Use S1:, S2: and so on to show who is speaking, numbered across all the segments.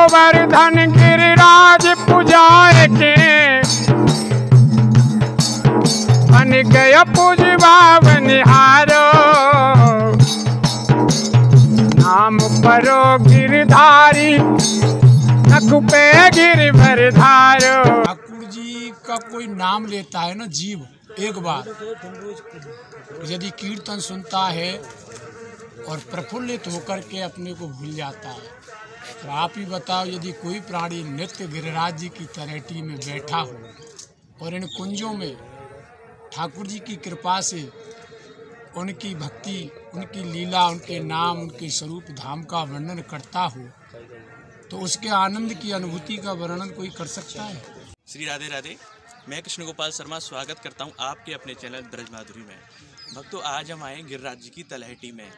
S1: गोवर्धन गिरिराज पुजाए के बन गया पूजवा बनिहारो नाम परो गिरधारी नख पे गिरधर धारो। ठाकुर जी का कोई नाम लेता है ना जीव एक बार, यदि कीर्तन सुनता है और प्रफुल्लित होकर के अपने को भूल जाता है। तो आप ही बताओ, यदि कोई प्राणी नित्य गिरिराज जी की तलहटी में बैठा हो और इन कुंजों में ठाकुर जी की कृपा से उनकी भक्ति, उनकी लीला, उनके नाम, उनके स्वरूप धाम का वर्णन करता हो, तो उसके आनंद की अनुभूति का वर्णन कोई कर सकता है?
S2: श्री राधे राधे। मैं कृष्ण गोपाल शर्मा स्वागत करता हूं आपके अपने चैनल ब्रज माधुरी में। भक्तों, आज हम आए गिरिराज जी की तलहटी में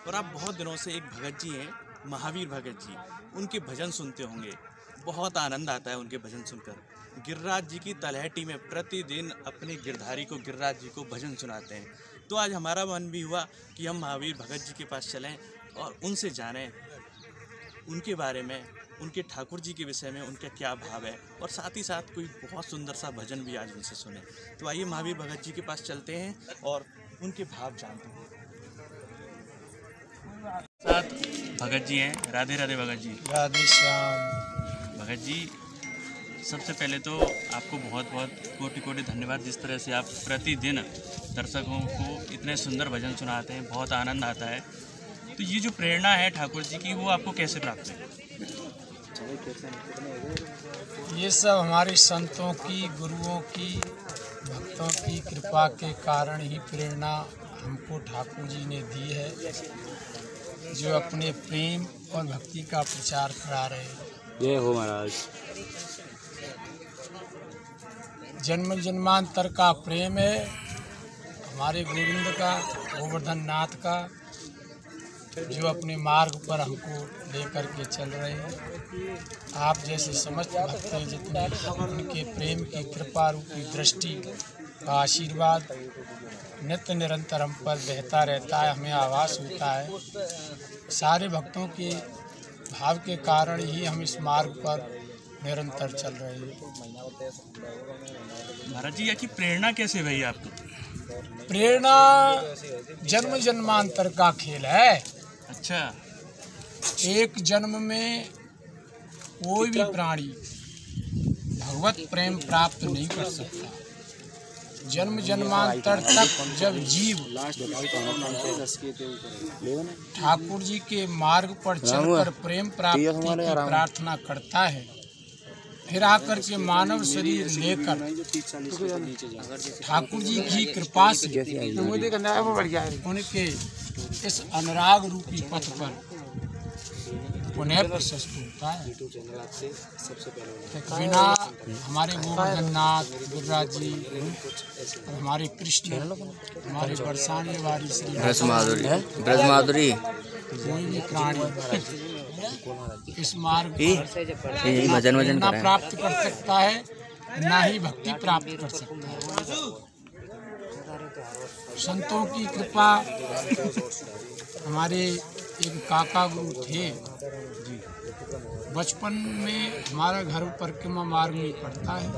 S2: और आप बहुत दिनों से एक भगत जी हैं, महावीर भगत जी, उनके भजन सुनते होंगे। बहुत आनंद आता है उनके भजन सुनकर। गिरिराज जी की तलहटी में प्रतिदिन अपने गिरधारी को, गिरिराज जी को भजन सुनाते हैं। तो आज हमारा मन भी हुआ कि हम महावीर भगत जी के पास चलें और उनसे जानें उनके बारे में, उनके ठाकुर जी के विषय में उनका क्या भाव है, और साथ ही साथ कोई बहुत सुंदर सा भजन भी आज उनसे सुने। तो आइए महावीर भगत जी के पास चलते हैं और उनके भाव जानते हैं। साथ भगत जी हैं। राधे राधे भगत जी।
S1: राधे श्याम।
S2: भगत जी, सबसे पहले तो आपको बहुत बहुत कोटि कोटि धन्यवाद, जिस तरह से आप प्रतिदिन दर्शकों को इतने सुंदर भजन सुनाते हैं, बहुत आनंद आता है। तो ये जो प्रेरणा है ठाकुर जी की, वो आपको कैसे प्राप्त है?
S1: ये सब हमारे संतों की, गुरुओं की, भक्तों की कृपा के कारण ही प्रेरणा हमको ठाकुर जी ने दी है, जो अपने प्रेम और भक्ति का प्रचार करा रहे हैं।
S3: जय हो महाराज।
S1: जन्म जन्मांतर का प्रेम है हमारे गोविंद का, गोवर्धन नाथ का, जो अपने मार्ग पर हमको लेकर के चल रहे हैं। आप जैसे समस्त भक्त हैं, जितने उनके प्रेम की कृपा रूपी दृष्टि का आशीर्वाद नित्य निरंतर हम पर बहता रहता है, हमें आभास होता है। सारे भक्तों के भाव के कारण ही हम इस मार्ग पर निरंतर चल रहे हैं।
S2: महाराज जी, की प्रेरणा कैसे भई आपको?
S1: प्रेरणा जन्म जन्मांतर का खेल है।
S2: अच्छा।
S1: एक जन्म में कोई भी प्राणी भगवत प्रेम प्राप्त नहीं कर सकता। जन्म जन्मांतर तक जब जीव ठाकुर जी के मार्ग पर चलकर प्रेम प्राप्ति की प्रार्थना करता है, फिर आकर के मानव शरीर लेकर ठाकुर जी की कृपा से उनके इस अनुराग रूपी पथ पर पुनः प्रशस्त होता है। बिना हमारे गोवर्धन नाथ, गिरिराज जी, हमारे कृष्ण, हमारे बरसाने वाली श्री
S3: ब्रज माधुरी
S1: कोई भी प्राणी इस मार्ग पर
S3: भजन
S1: ना प्राप्त कर सकता है, ना ही भक्ति प्राप्त कर सकता है। संतों की कृपा। हमारे एक काका गुरु थे, बचपन में हमारा घर परिक्रमा मार्ग में पड़ता है,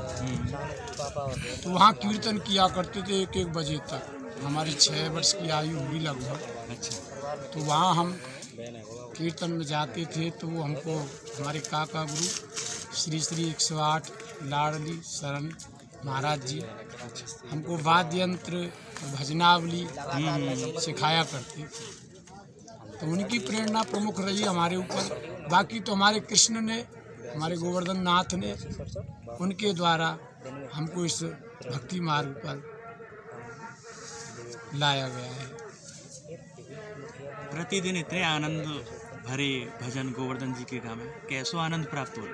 S1: तो वहाँ कीर्तन किया करते थे 1-1 बजे तक। हमारी 6 वर्ष की आयु हुई लगभग।
S2: अच्छा।
S1: तो वहाँ हम कीर्तन में जाते थे, तो वो हमको हमारे काका गुरु श्री श्री 108 लाडली शरण महाराज जी हमको वाद्य यंत्र, भजनावली सिखाया करते थे। तो उनकी प्रेरणा प्रमुख रही हमारे ऊपर। बाकी तो हमारे कृष्ण ने, हमारे गोवर्धन नाथ ने, उनके द्वारा हमको इस भक्ति मार्ग पर लाया गया है।
S2: प्रतिदिन इतने आनंद भरे भजन गोवर्धन जी के गावे, कैसो आनंद प्राप्त हो?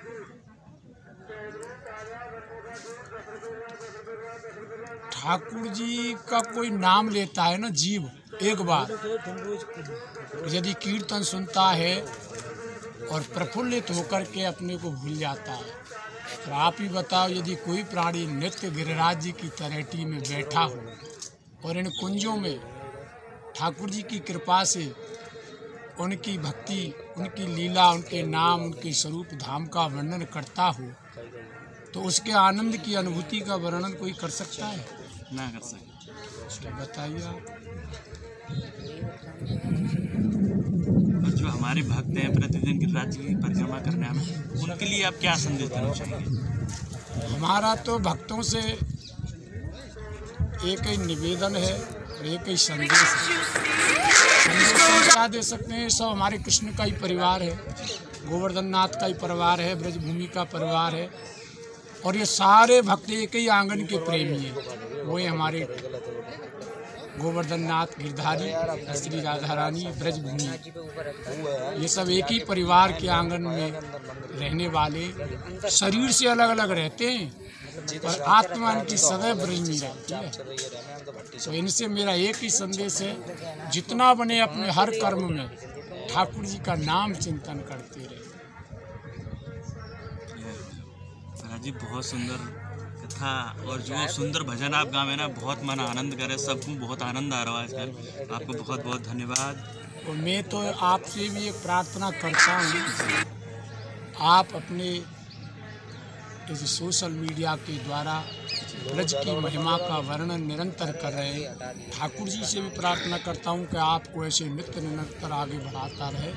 S1: ठाकुर जी का कोई नाम लेता है ना जीव एक बार, यदि कीर्तन सुनता है और प्रफुल्लित होकर के अपने को भूल जाता है। तो आप ही बताओ, यदि कोई प्राणी नित्य गिरिराज जी की तलहटी में बैठा हो और इन कुंजों में ठाकुर जी की कृपा से उनकी भक्ति, उनकी लीला, उनके नाम, उनके स्वरूप धाम का वर्णन करता हो तो उसके आनंद की अनुभूति का वर्णन कोई कर सकता है?
S2: ना कर सके।
S1: तो बताइए आप।
S2: और जो हमारे भक्त हैं प्रतिदिन गिरिराज जी की परिक्रमा करने में, उनके लिए आप क्या संदेश देना चाहेंगे?
S1: हमारा तो भक्तों से एक ही निवेदन है और एक ही संदेश है। संदेश हम क्या दे सकते हैं? सब हमारे कृष्ण का ही परिवार है, गोवर्धन नाथ का ही परिवार है, ब्रजभूमि का परिवार है और ये सारे भक्त एक ही आंगन के प्रेमी हैं। वो हमारे गोवर्धन नाथ, गिरधारी, श्री राधा रानी, ब्रजभूमि, ये सब एक ही परिवार के आंगन में रहने वाले, शरीर से अलग अलग रहते हैं पर आत्मा इनकी सदैव ब्रज में रहती है। तो इनसे मेरा एक ही संदेश है, जितना बने अपने हर कर्म में ठाकुर जी का नाम चिंतन करते रहे।
S2: जी बहुत सुंदर कथा और जो सुंदर भजन आप गावे ना, बहुत मन आनंद करे, सबको बहुत आनंद आ रहा है आजकल। आपको बहुत बहुत धन्यवाद।
S1: और मैं तो आपसे भी एक प्रार्थना करता हूँ, आप अपने इस सोशल मीडिया के द्वारा ब्रज की महिमा का वर्णन निरंतर कर रहे हैं। ठाकुर जी से भी प्रार्थना करता हूँ कि आपको ऐसे नित्य निरंतर आगे बढ़ाता रहे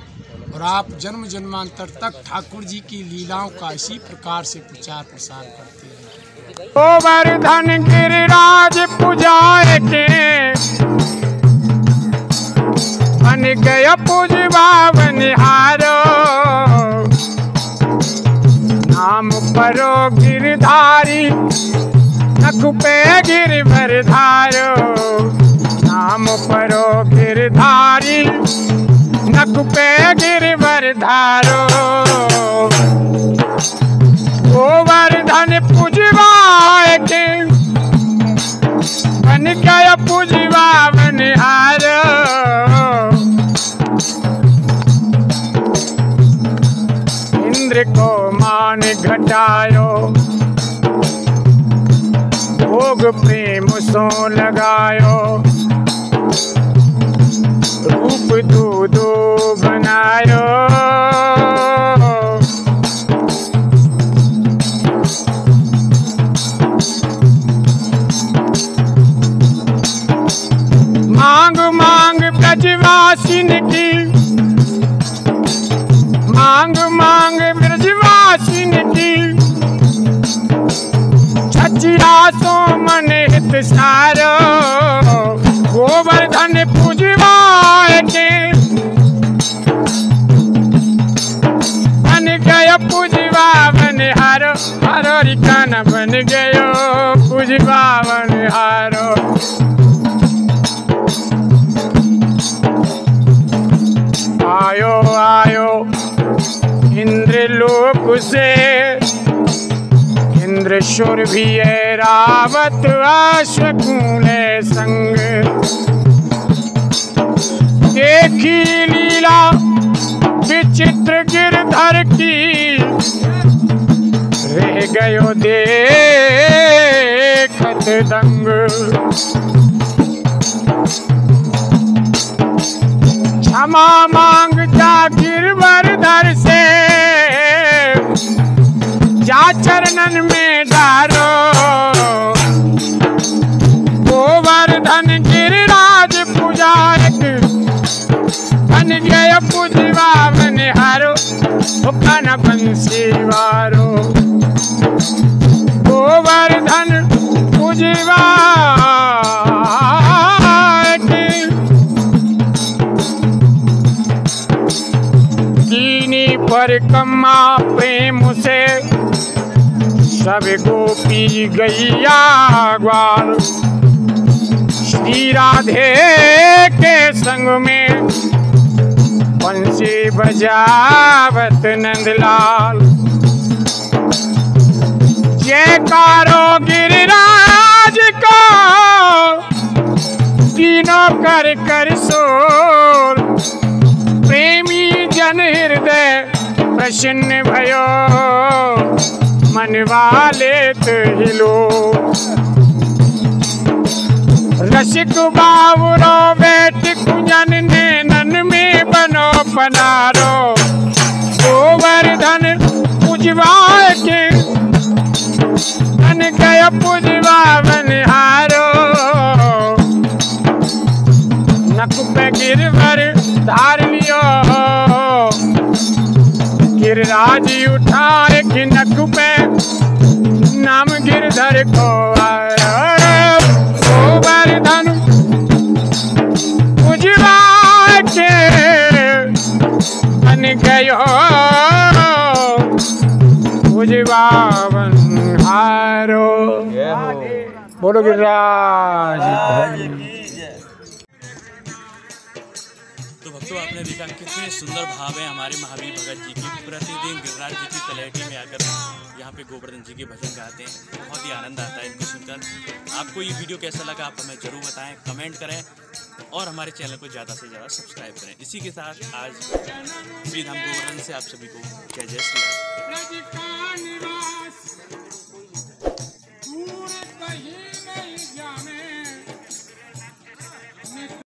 S1: और आप जन्म जन्मांतर तक ठाकुर जी की लीलाओं का इसी प्रकार से प्रचार प्रसार करते हैं। गोवर्धन गिरिराज पुजाए के बन गया पूजवा बनिहारो, नाम परो गिरधारी नख पे गिरवर धारो, नाम परो गिरधारी नख पे गिरवर धारो। गोवर्धन पूजवाए के बन गया पूजवा बनिहारो, इंद्र को मान घटायो, भोग प्रेम सो लगायो, रूप दो दो बनायो, मांग मांग ब्रजवासिन की, मांग मांग ब्रजवासिन की, छचिया सो मन हित सारो। गोवर्धन पूजवाए के बन गयो पूजवा बनिहारो, हरो रिकाना बन गयो पूजवा बनिहारो। आयो आयो इंद्रलोक से, इंद्रशुर भी है रावत अश्वकूले संग, देखी लीला विचित्र गिरधर की, रह गयो देखत दंग। क्षमा मांग जा गिरवरधर से, जा चरणन में डारो। गोवर्धन गिरिराज पूजायक बन गया पूजवा बनिहारो, काना बंसी वारो। गोवर्धन पूजवा कीनी परिक्रमा प्रेम से, सब गोपी गैया ग्वाल, श्री राधे के संग में बंसी बजावत नंदलाल। जयकारो गिरिराज को तीनों कर कर शोर, प्रेमी जन हृदय प्रसन्न भयो, मन वाले हिलो। रसिक बावरो बेटी कुंजन नैनन में बनो पनारो गोवर्धन पूजवा के बन गया पूजवा बनिहारो नक पे गिरवर धार लियो गिरिराज उठाए कि नक पे नाम गिरधर को गोवर्धन पूजवा के बन गयो पूजवा बनिहारो। बोलो गिरिराज।
S2: तो भक्तों आपने देखा कितने सुंदर भाव है हमारे महावीर भगत जी की। प्रतिदिन गिरिराज जी की तलहटी में आकर यहाँ पे गोवर्धन जी के भजन गाते हैं। बहुत ही आनंद आता है इनको सुनकर। आपको ये वीडियो कैसा लगा आप हमें जरूर बताएं, कमेंट करें और हमारे चैनल को ज़्यादा से ज़्यादा सब्सक्राइब करें। इसी के साथ आज श्री धाम गोवर्धन से आप सभी को जय जय श्री राम।